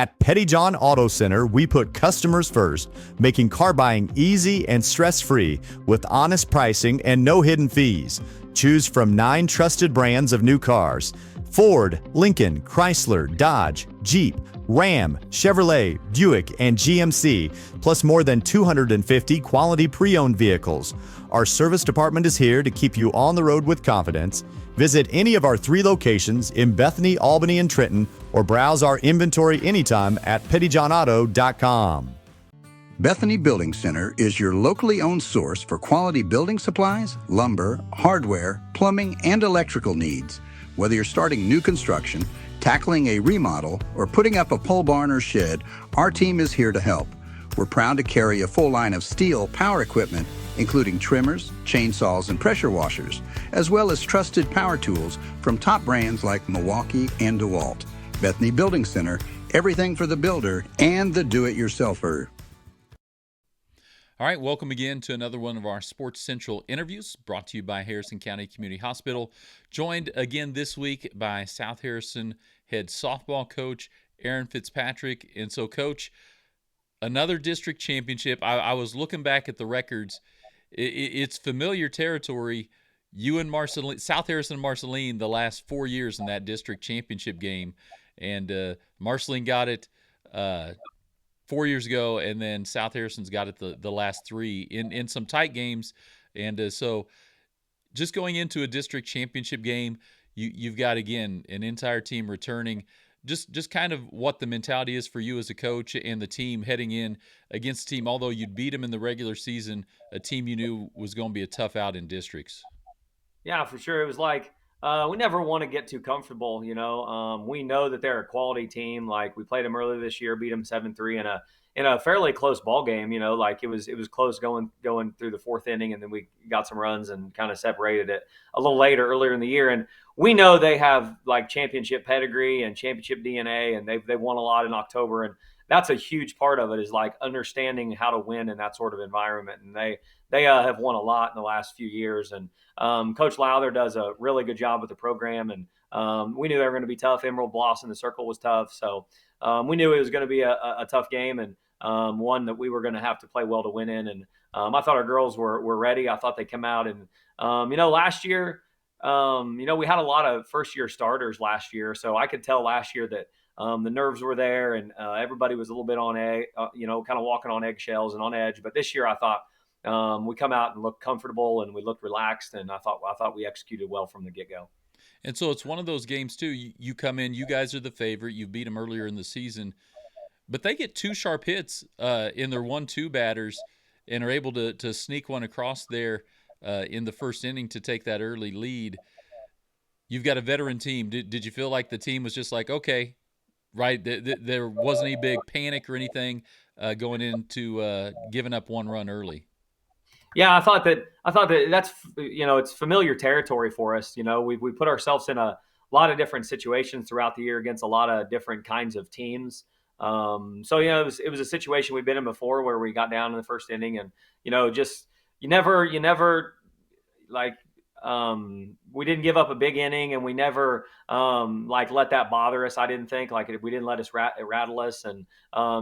At Petty John Auto Center, we put customers first, making car buying easy and stress-free with honest pricing and no hidden fees. Choose from 9 trusted brands of new cars: Ford, Lincoln, Chrysler, Dodge, Jeep, Ram, Chevrolet, Buick, and GMC, plus more than 250 quality pre-owned vehicles. Our service department is here to keep you on the road with confidence. Visit any of our 3 locations in Bethany, Albany, and Trenton, or browse our inventory anytime at pettyjohnauto.com. Bethany Building Center is your locally owned source for quality building supplies, lumber, hardware, plumbing, and electrical needs. Whether you're starting new construction, tackling a remodel, or putting up a pole barn or shed, our team is here to help. We're proud to carry a full line of steel power equipment, including trimmers, chainsaws, and pressure washers, as well as trusted power tools from top brands like Milwaukee and DeWalt. Bethany Building Center, everything for the builder and the do-it-yourselfer. All right, welcome again to another one of our Sports Central interviews brought to you by Harrison County Community Hospital. Joined again this week by South Harrison head softball coach Aaron Fitzpatrick. And so, Coach, another district championship. I was looking back at the records. It's familiar territory. You and Marceline, South Harrison and Marceline, the last 4 years in that district championship game. And Marceline got it 4 years ago, and then South Harrison's got it the last 3 in some tight games. And so just going into a district championship game, you've got, again, an entire team returning. Just kind of what the mentality is for you as a coach and the team heading in against a team, although you'd beat them in the regular season, a team you knew was going to be a tough out in districts. Yeah, for sure. It was like we never want to get too comfortable, We know that they're a quality team. Like, we played them earlier this year, beat them 7-3 in a fairly close ball game. Like it was close going through the 4th inning, and then we got some runs and kind of separated it a little later earlier in the year. And we know they have like championship pedigree and championship DNA, and they won a lot in October, and that's a huge part of it, is like understanding how to win in that sort of environment. And they have won a lot in the last few years. And Coach Lowther does a really good job with the program. And we knew they were going to be tough. Emerald Blossom, the circle was tough. So we knew it was going to be a tough game, and one that we were going to have to play well to win in. And I thought our girls were ready. I thought they'd come out. And, last year, we had a lot of first-year starters last year. So I could tell last year that the nerves were there, and everybody was a little bit on kind of walking on eggshells and on edge. But this year, I thought we come out and looked comfortable, and we looked relaxed, and I thought we executed well from the get-go. And so it's one of those games too. You come in, you guys are the favorite. You beat them earlier in the season, but they get 2 sharp hits in their 1-2 batters and are able to sneak one across there in the first inning to take that early lead. You've got a veteran team. Did you feel like the team was just like, okay, right? There wasn't any big panic or anything going into giving up 1 run early? Yeah, I thought that that's it's familiar territory for us. We put ourselves in a lot of different situations throughout the year against a lot of different kinds of teams. So it was a situation we've been in before, where we got down in the first inning, and just you never like we didn't give up a big inning, and we never let that bother us. I didn't think we didn't let us rattle us, and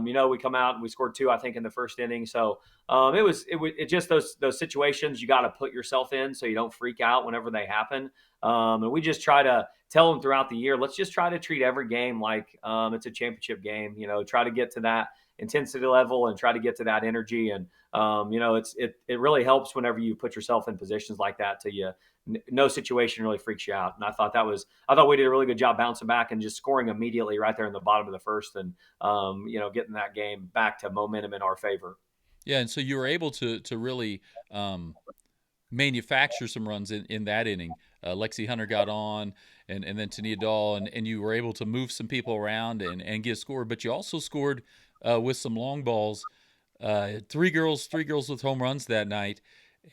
we come out and we scored 2, I think, in the first inning. So it just those situations you got to put yourself in so you don't freak out whenever they happen. And we just try to tell them throughout the year, let's just try to treat every game like it's a championship game. Try to get to that intensity level and try to get to that energy. And it really helps whenever you put yourself in positions like that to no situation really freaks you out. And I thought we did a really good job bouncing back and just scoring immediately right there in the bottom of the first, and getting that game back to momentum in our favor. Yeah, and so you were able to really manufacture some runs in that inning. Lexi Hunter got on, and then Tania Dahl, and you were able to move some people around and get a score. But you also scored with some long balls. 3 girls with home runs that night.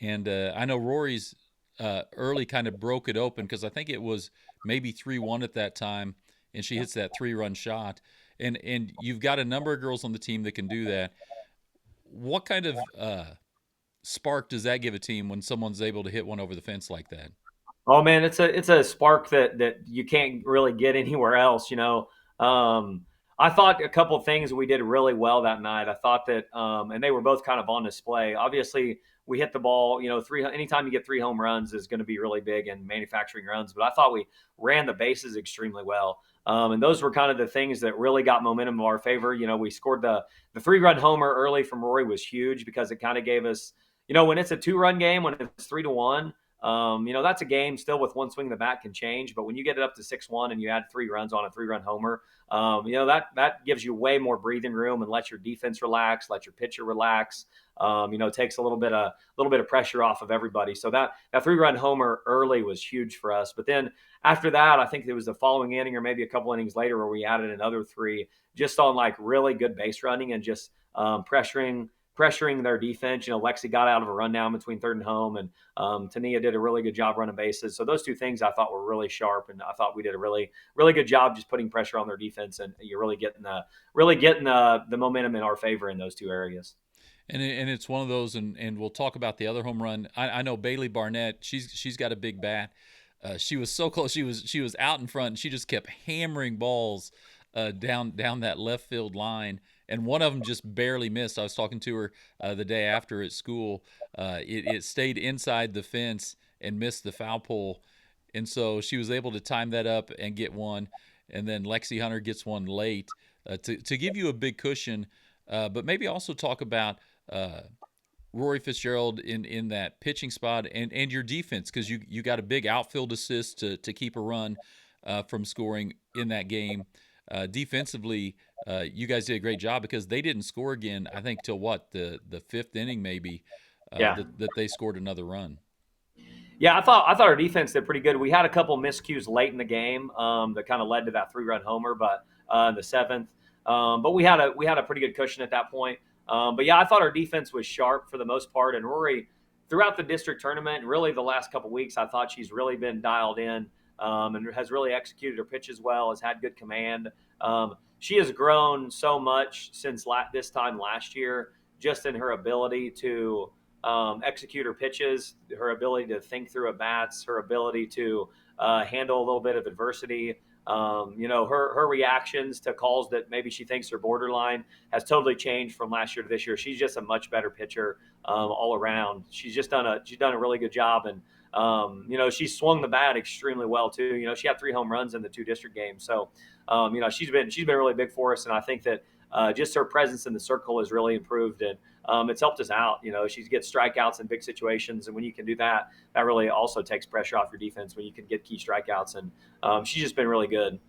And I know Rory's early kind of broke it open, because I think it was maybe 3-1 at that time, and she hits that 3-run shot. And you've got a number of girls on the team that can do that. What kind of spark does that give a team when someone's able to hit one over the fence like that? Oh man, it's a spark that you can't really get anywhere else. I thought a couple of things we did really well that night. I thought that, and they were both kind of on display. Obviously, we hit the ball. Anytime you get 3 home runs is going to be really big in manufacturing runs. But I thought we ran the bases extremely well, and those were kind of the things that really got momentum in our favor. We scored the 3-run homer early from Rory was huge because it kind of gave us, when it's a 2-run game, when it's 3-1. That's a game still with one swing of the bat can change, but when you get it up to 6-1 and you add 3 runs on a 3-run homer, that gives you way more breathing room and lets your defense relax, let your pitcher relax. Takes a little bit of pressure off of everybody. So that 3-run homer early was huge for us. But then after that, I think it was the following inning or maybe a couple innings later where we added another 3 just on like really good base running and just pressuring their defense. Lexi got out of a rundown between third and home, and Tania did a really good job running bases. So those 2 things I thought were really sharp, and I thought we did a really, really good job just putting pressure on their defense, and you're really getting the momentum in our favor in those 2 areas. And it's one of those, and we'll talk about the other home run. I know Bailey Barnett. She's got a big bat. She was so close. She was out in front, and she just kept hammering balls down that left field line, and one of them just barely missed. I was talking to her the day after at school. It stayed inside the fence and missed the foul pole, and so she was able to time that up and get one. And then Lexi Hunter gets one late to give you a big cushion, but maybe also talk about Rory Fitzgerald in that pitching spot and your defense, because you got a big outfield assist to keep a run from scoring in that game. Defensively, you guys did a great job because they didn't score again, I think, till the 5th inning maybe, Yeah. that they scored another run. Yeah, I thought our defense did pretty good. We had a couple miscues late in the game that kind of led to that 3-run homer, but in the 7th. But we had a pretty good cushion at that point. But yeah, I thought our defense was sharp for the most part. And Rory, throughout the district tournament, and really the last couple of weeks, I thought she's really been dialed in and has really executed her pitches well. Has had good command. She has grown so much since this time last year, just in her ability to execute her pitches, her ability to think through at bats, her ability to handle a little bit of adversity. Her reactions to calls that maybe she thinks are borderline has totally changed from last year to this year. She's just a much better pitcher all around. She's done a really good job, and she's swung the bat extremely well too. She had 3 home runs in the 2 district games, so she's been really big for us, and I think that just her presence in the circle has really improved, and it's helped us out. She gets strikeouts in big situations, and when you can do that, that really also takes pressure off your defense when you can get key strikeouts, and she's just been really good.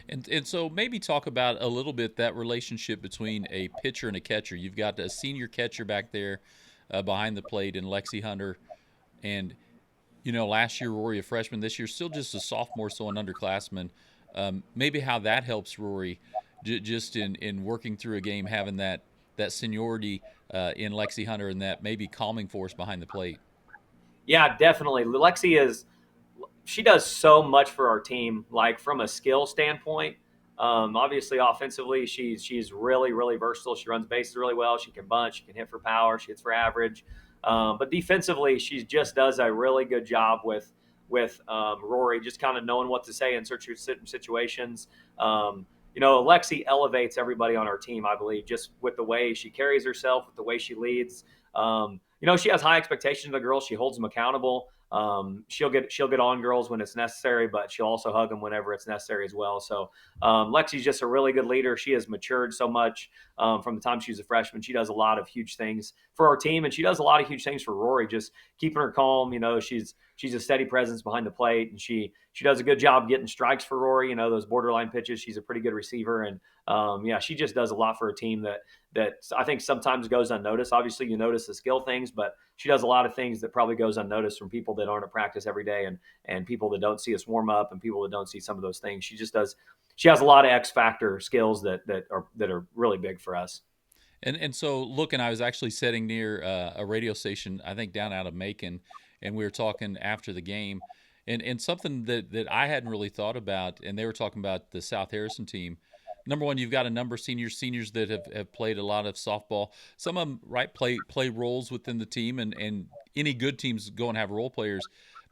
And so maybe talk about a little bit that relationship between a pitcher and a catcher. You've got a senior catcher back there behind the plate in Lexi Hunter, and last year Rory a freshman, this year still just a sophomore, so an underclassman. Maybe how that helps Rory just in working through a game, having that seniority in Lexi Hunter and that maybe calming force behind the plate. Yeah, definitely. She does so much for our team, like from a skill standpoint. Obviously, offensively, she's really, really versatile. She runs bases really well. She can bunt. She can hit for power. She hits for average. But defensively, she just does a really good job with Rory, just kind of knowing what to say in certain situations. Lexi elevates everybody on our team, I believe, just with the way she carries herself, with the way she leads. She has high expectations of the girls. She holds them accountable. She'll get on girls when it's necessary, but she'll also hug them whenever it's necessary as well. So Lexi's just a really good leader. She has matured so much from the time she was a freshman. She does a lot of huge things for our team, and she does a lot of huge things for Rory, just keeping her calm. She's a steady presence behind the plate, and she does a good job getting strikes for Rory. Those borderline pitches. She's a pretty good receiver, and she just does a lot for a team that I think sometimes goes unnoticed. Obviously, you notice the skill things, but she does a lot of things that probably goes unnoticed from people that aren't at practice every day, and people that don't see us warm up, and people that don't see some of those things. She has a lot of X factor skills that are really big for us. And so looking, I was actually sitting near a radio station, I think down out of Macon, and we were talking after the game, and something that I hadn't really thought about, and they were talking about the South Harrison team. Number one, you've got a number of seniors that have played a lot of softball. Some of them, right, play roles within the team, and any good teams go and have role players.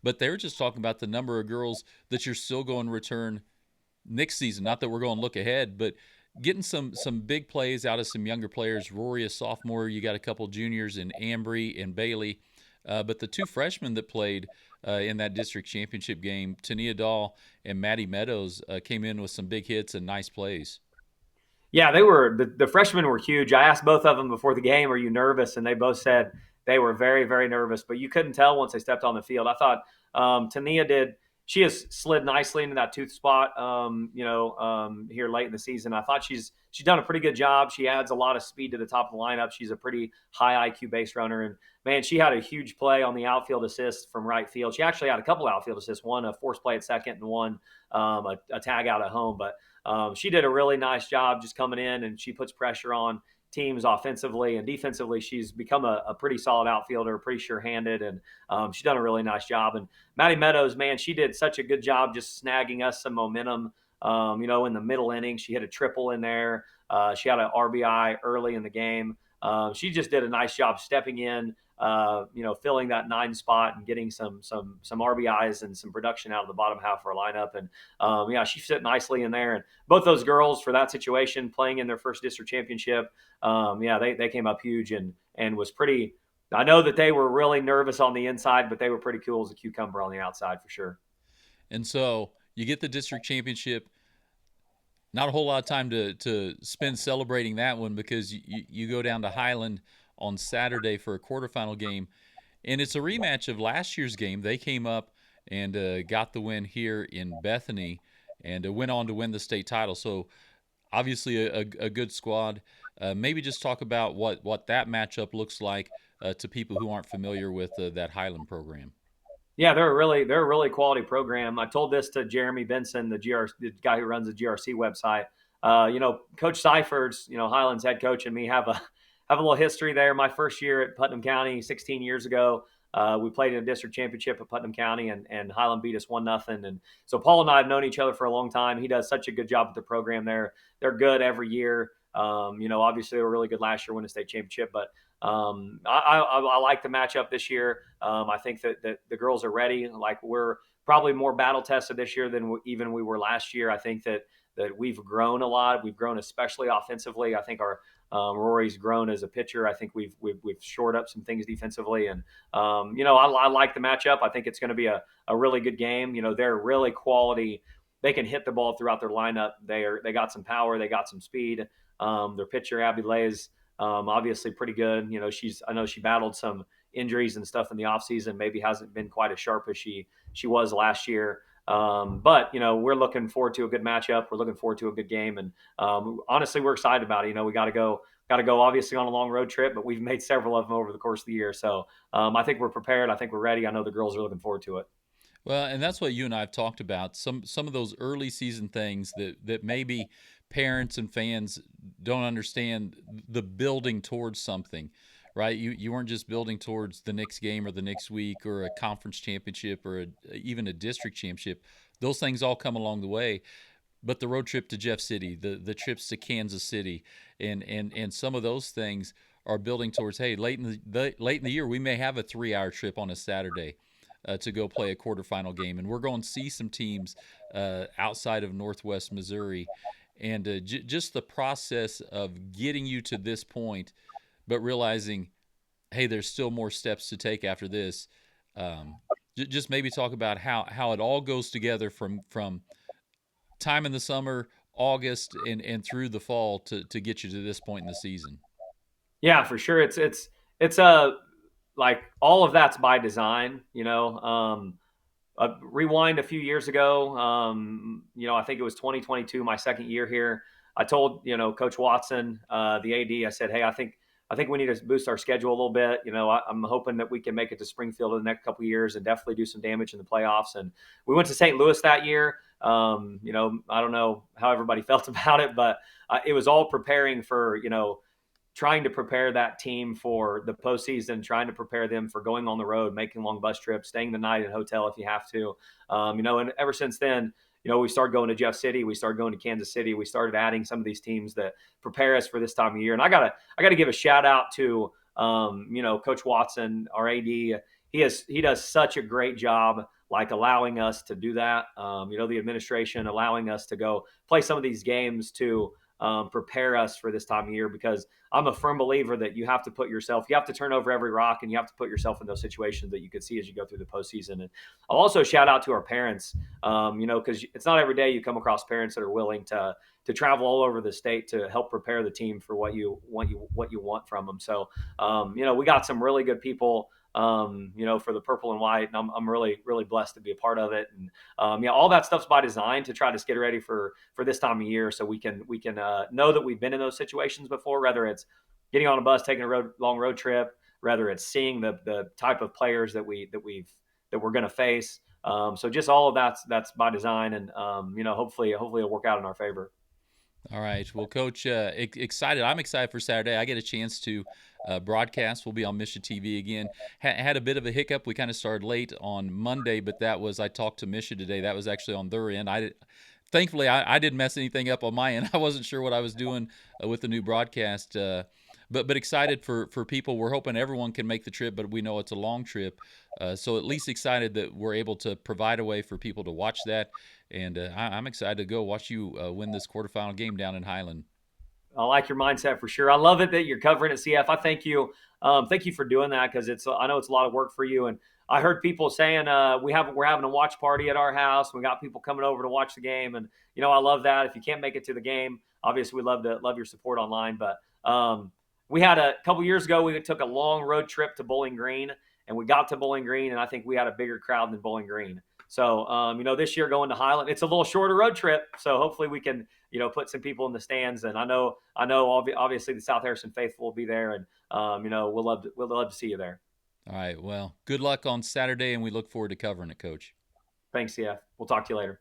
But they were just talking about the number of girls that you're still going to return next season. Not that we're going to look ahead, but getting some big plays out of some younger players. Rory, a sophomore. You got a couple juniors in Ambry and Bailey. But the two freshmen that played in that district championship game, Tania Dahl and Maddie Meadows, came in with some big hits and nice plays. Yeah, they were the freshmen were huge. I asked both of them before the game, "Are you nervous?" And they both said they were very, very nervous. But you couldn't tell once they stepped on the field. I thought Tania did. She has slid nicely into that tooth spot. Here late in the season, I thought she's done a pretty good job. She adds a lot of speed to the top of the lineup. She's a pretty high IQ base runner, and man, she had a huge play on the outfield assist from right field. She actually had a couple outfield assists, one a force play at second, and one a tag out at home, but. She did a really nice job just coming in, and she puts pressure on teams offensively and defensively. She's become a pretty solid outfielder, pretty sure-handed, and she's done a really nice job. And Maddie Meadows, man, she did such a good job just snagging us some momentum. In the middle innings, she hit a triple in there. She had an RBI early in the game. She just did a nice job stepping in, filling that 9 spot and getting some RBIs and some production out of the bottom half of our lineup. And she fit nicely in there. And both those girls for that situation, playing in their first district championship, they came up huge and was pretty. I know that they were really nervous on the inside, but they were pretty cool as a cucumber on the outside for sure. And so you get the district championship. Not a whole lot of time to spend celebrating that one, because you go down to Highland on Saturday for a quarterfinal game, and it's a rematch of last year's game. They came up and got the win here in Bethany, and went on to win the state title. So obviously a good squad. Maybe just talk about what that matchup looks like to people who aren't familiar with that Highland program. Yeah, they're a really quality program. I told this to Jeremy Benson, the guy who runs the GRC website. Coach Seiferd's, Highland's head coach, and me have a little history there. My first year at Putnam County, 16 years ago, we played in a district championship at Putnam County, and Highland beat us 1-0. And so Paul and I have known each other for a long time. He does such a good job with the program there. They're good every year. Obviously they were really good last year, winning the state championship, but I like the matchup this year. I think that the girls are ready. Like, we're probably more battle tested this year than we were last year. I think that we've grown a lot. We've grown especially offensively. I think our Rory's grown as a pitcher. I think we've shored up some things defensively, and I like the matchup. I think it's going to be a really good game. They're really quality. They can hit the ball throughout their lineup. They got some power. They got some speed. Their pitcher Abby Lay's obviously pretty good. I know she battled some injuries and stuff in the offseason. Maybe hasn't been quite as sharp as she was last year. But we're looking forward to a good matchup. We're looking forward to a good game, and honestly, we're excited about it. We got to go obviously on a long road trip, but we've made several of them over the course of the year. So I think we're prepared. I think we're ready. I know the girls are looking forward to it. Well, and that's what you and I have talked about. Some of those early season things that maybe parents and fans don't understand, the building towards something, right? You weren't just building towards the next game or the next week or a conference championship or even a district championship. Those things all come along the way. But the road trip to Jeff City, the trips to Kansas City, and some of those things are building towards, hey, late in the year, we may have a 3-hour trip on a Saturday to go play a quarterfinal game, and we're going to see some teams outside of Northwest Missouri, and just the process of getting you to this point, but realizing, hey, there's still more steps to take after this. Just maybe talk about how it all goes together from time in the summer, August, and through the fall to get you to this point in the season. Yeah, for sure. It's a like all of that's by design. Rewind a few years ago. I think it was 2022, my second year here. I told Coach Watson, the AD, I said, hey, I think we need to boost our schedule a little bit. I'm hoping that we can make it to Springfield in the next couple of years and definitely do some damage in the playoffs. And we went to St. Louis that year. I don't know how everybody felt about it, but it was all preparing for, trying to prepare that team for the postseason, trying to prepare them for going on the road, making long bus trips, staying the night in a hotel if you have to. And ever since then, we started going to Jeff City, we started going to Kansas City, we started adding some of these teams that prepare us for this time of year. And I gotta give a shout out to Coach Watson, our AD. He does such a great job, like allowing us to do that. The administration allowing us to go play some of these games to prepare us for this time of year, because I'm a firm believer that you have to turn over every rock, and you have to put yourself in those situations that you could see as you go through the postseason. And I'll also shout out to our parents, because it's not every day you come across parents that are willing to travel all over the state to help prepare the team for what you want from them. So, we got some really good people, for the purple and white, and I'm really, really blessed to be a part of it. And all that stuff's by design to try to get ready for this time of year, so we can know that we've been in those situations before, whether it's getting on a bus, taking a long road trip, whether it's seeing the type of players that we're going to face. So just all of that's by design, and hopefully it'll work out in our favor. All right. Well, Coach, excited. I'm excited for Saturday. I get a chance to broadcast. We'll be on Misha TV again. Had a bit of a hiccup. We kind of started late on Monday, but I talked to Misha today. That was actually on their end. Thankfully, I didn't mess anything up on my end. I wasn't sure what I was doing with the new broadcast. But excited for people. We're hoping everyone can make the trip, but we know it's a long trip. So at least excited that we're able to provide a way for people to watch that. And I'm excited to go watch you win this quarterfinal game down in Highland. I like your mindset for sure. I love it that you're covering at CF. I thank you. Thank you for doing that, because I know it's a lot of work for you. And I heard people saying we're having a watch party at our house. We got people coming over to watch the game, and I love that. If you can't make it to the game, obviously we love your support online. But we had a couple years ago, we took a long road trip to Bowling Green, and we got to Bowling Green, and I think we had a bigger crowd than Bowling Green. So, this year going to Highland, it's a little shorter road trip. So hopefully we can, put some people in the stands. And I know, obviously the South Harrison faithful will be there, and we'll love to see you there. All right. Well, good luck on Saturday, and we look forward to covering it, Coach. Thanks, CF. We'll talk to you later.